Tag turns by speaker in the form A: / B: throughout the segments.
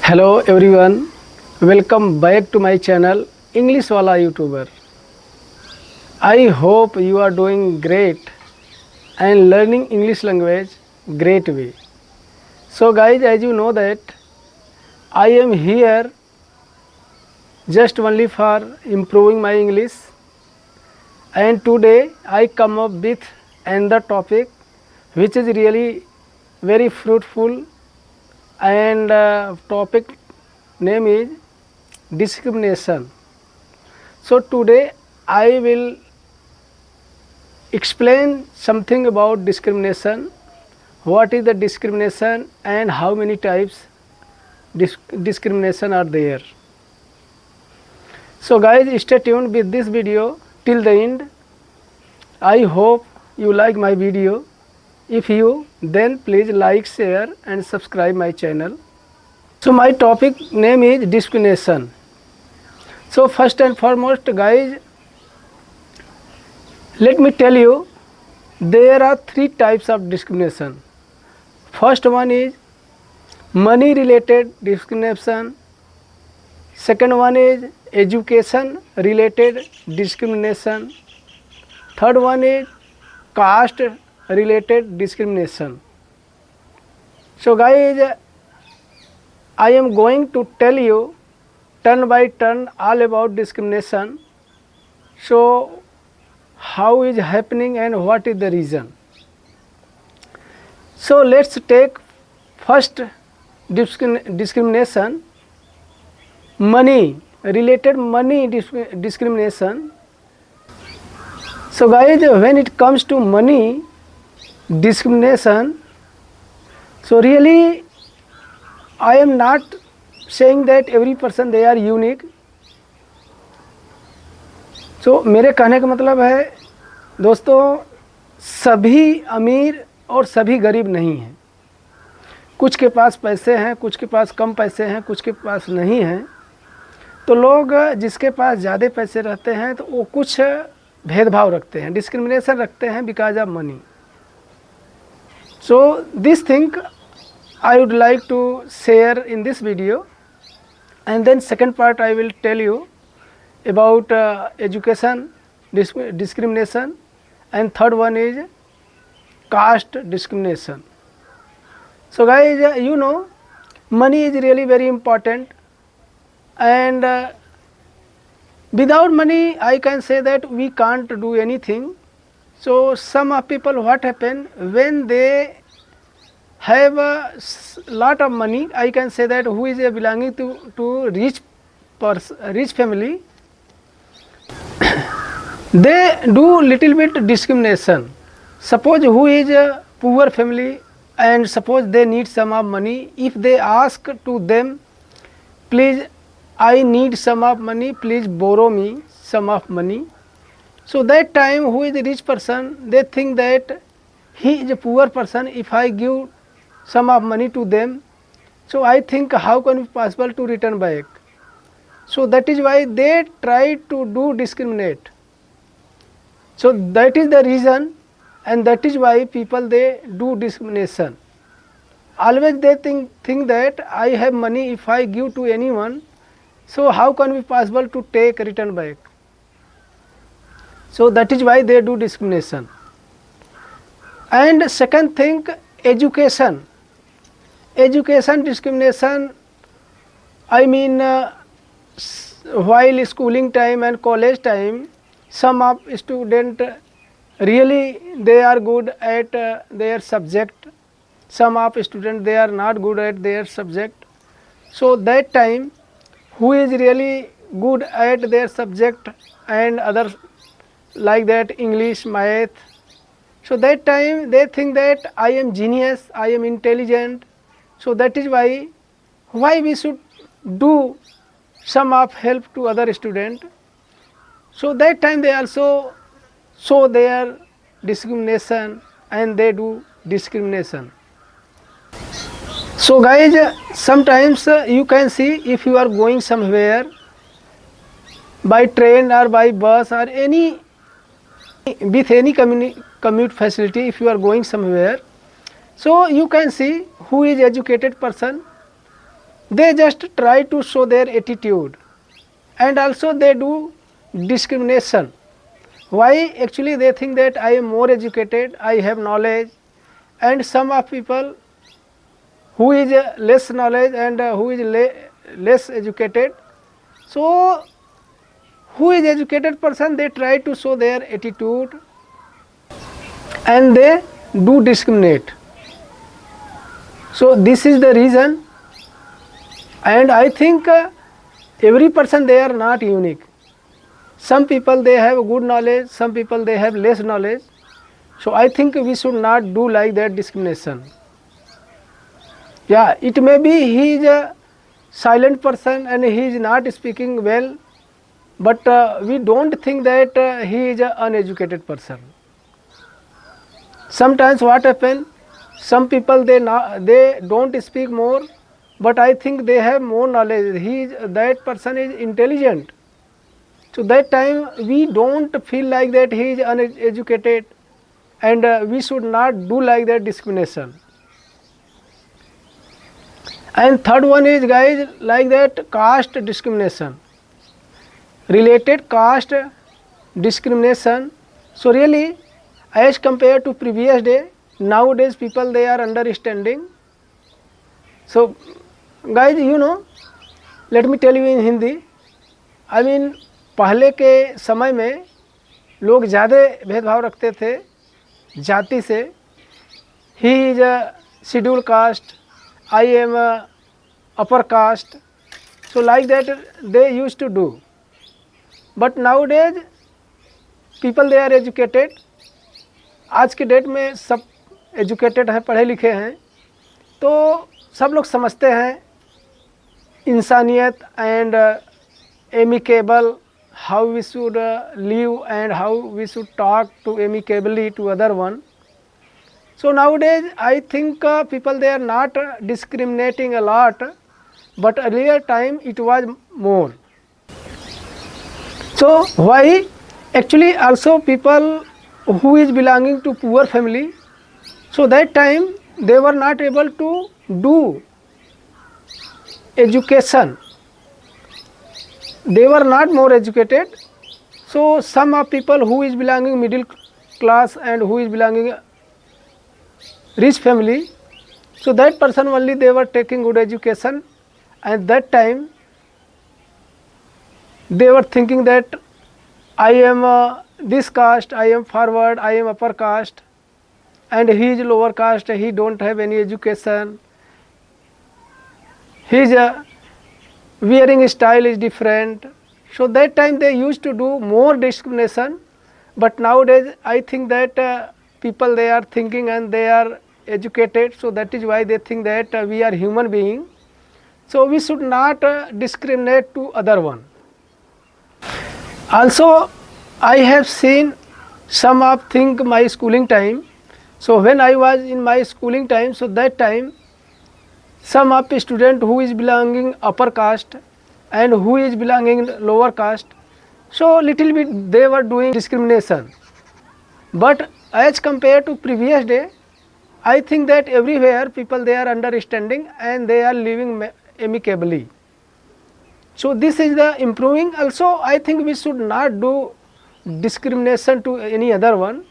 A: Hello everyone, welcome back to my channel English Wala YouTuber. I hope you are doing great and learning English language great way. So guys, as you know that I am here just only for improving my English, and today I come up with another topic which is really very fruitful, and topic name is discrimination. So today I will explain something about discrimination, what is the discrimination and how many types discrimination are there. So guys, stay tuned with this video till the end. I hope you like my video. If you, then please like, share and subscribe my channel. So my topic name is discrimination. So first and foremost guys, let me tell you, there are three types of discrimination. First one is money related discrimination. Second one is education related discrimination. Third one is caste related discrimination. So guys, I am going to tell you turn by turn all about discrimination. So how is happening and what is the reason. So let's take first discrimination, money related discrimination. So guys, when it comes to money discrimination, so really I am not saying that every person they are unique. So मेरे कहने का मतलब है दोस्तों, सभी अमीर और सभी गरीब नहीं हैं. कुछ के पास पैसे हैं, कुछ के पास कम पैसे हैं, कुछ के पास नहीं हैं. तो लोग जिसके पास ज़्यादा पैसे रहते हैं तो वो कुछ भेदभाव रखते हैं, डिस्क्रिमिनेशन रखते हैं because of money. So this thing I would like to share in this video, and then second part I will tell you about education discrimination, and third one is caste discrimination. So guys, you know money is really very important, and without money I can say that we can't do anything. So some of people, what happen when they have a lot of money, I can say that who is belonging to rich family, they do little bit discrimination. Suppose who is a poor family and suppose they need some of money, if they ask to them, please I need some of money, please borrow me some of money. So that time who is a rich person, they think that he is a poor person, if I give some of money to them, so I think how can it be possible to return back. So that is why they try to do discriminate. So that is the reason, and that is why people they do discrimination. Always they think that I have money, if I give to anyone, so how can it be possible to take return back. So that is why they do discrimination. And second thing, education discrimination. I mean while schooling time and college time, some of student really they are good at their subject, some of student they are not good at their subject. So that time who is really good at their subject and other like that English, math, so that time they think that I am genius, I am intelligent. So that is why we should do some of help to other student. So that time they also show their discrimination and they do discrimination. So guys, sometimes you can see if you are going somewhere by train or by bus or any with any commute facility, if you are going somewhere, so you can see who is educated person, they just try to show their attitude, and also they do discrimination. Why? Actually they think that I am more educated, I have knowledge, and some of people who is less knowledge and who is less educated. So who is educated person, they try to show their attitude and they do discriminate. So this is the reason, and I think every person, they are not unique. Some people they have good knowledge, some people they have less knowledge. So I think we should not do like that discrimination. Yeah, it may be he is a silent person and he is not speaking well, but we don't think that he is an uneducated person. Sometimes what happen, some people they don't speak more, but I think they have more knowledge. That person is intelligent. So that time we don't feel like that he is uneducated, and we should not do like that discrimination. And third one is, guys, like that caste discrimination, related caste discrimination. So really, as compared to previous day, nowadays people they are understanding. So guys, you know, let me tell you in Hindi, I mean पहले के समय में लोग ज़्यादा भेदभाव रखते थे जाति से. He is a schedule caste, I am a upper caste. So like that they used to do. But nowadays people they are educated. आज के डेट में सब एजुकेटेड हैं, पढ़े लिखे हैं, तो सब लोग समझते हैं इंसानियत and amicable, how we should live and how we should talk to amicably to other one. So nowadays I think people they are not discriminating a lot, but earlier time it was more. So why? Actually also people who is belonging to poor family, so that time they were not able to do education. They were not more educated. So some of people who is belonging middle class and who is belonging rich family, so that person only they were taking good education, and that time they were thinking that I am this caste, I am forward, I am upper caste, and he is lower caste, he don't have any education, his wearing style is different. So that time they used to do more discrimination. But nowadays I think that people they are thinking and they are educated, so that is why they think that we are human being, so we should not discriminate to other one. Also I have seen some of think my schooling time. So when I was in my schooling time, so that time some of the student who is belonging upper caste and who is belonging lower caste, so little bit they were doing discrimination. But as compared to previous day, I think that everywhere people they are understanding and they are living amicably. So this is the improving. Also I think we should not do discrimination to any other one.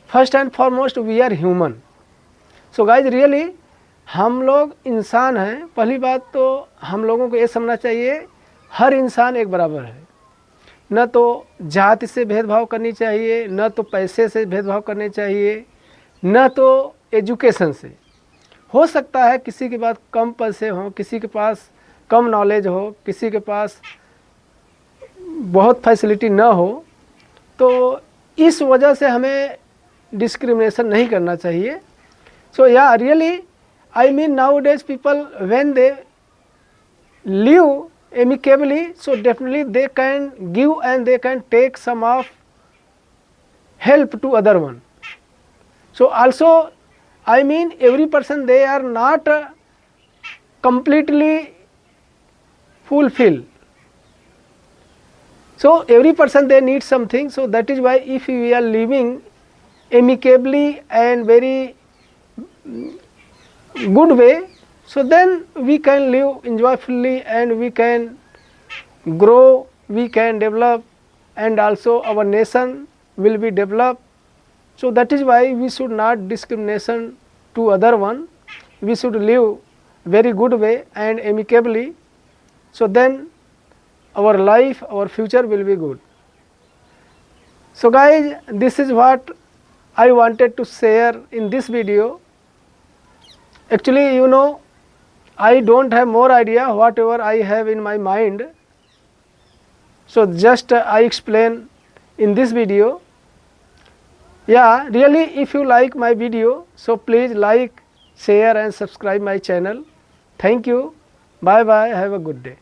A: First and foremost we are human. So guys really हम लोग इंसान हैं. पहली बात तो हम लोगों को ये समझना चाहिए हर इंसान एक बराबर है. न तो जाति से भेदभाव करनी चाहिए, न तो पैसे से भेदभाव करने चाहिए, न तो एजुकेशन से. हो सकता है किसी के पास कम पैसे हों, किसी के पास कम नॉलेज हो, किसी के पास बहुत फैसिलिटी न हो, तो इस वजह से हमें डिस्क्रिमिनेशन नहीं करना चाहिए. सो या really I mean nowadays people when they live amicably, so definitely they can give and they can take some of help to other one. So also I mean every person they are not completely fulfilled. So every person they need something. So that is why if we are living amicably and very good way, So then we can live enjoyfully and we can grow, we can develop, and also our nation will be developed. So that is why we should not discrimination to other one. We should live very good way and amicably. So then our life, our future will be good. So guys, this is what I wanted to share in this video. Actually, you know, I don't have more idea whatever I have in my mind. So just I explain in this video. Yeah, really if you like my video, so please like, share and subscribe my channel. Thank you. Bye bye. Have a good day.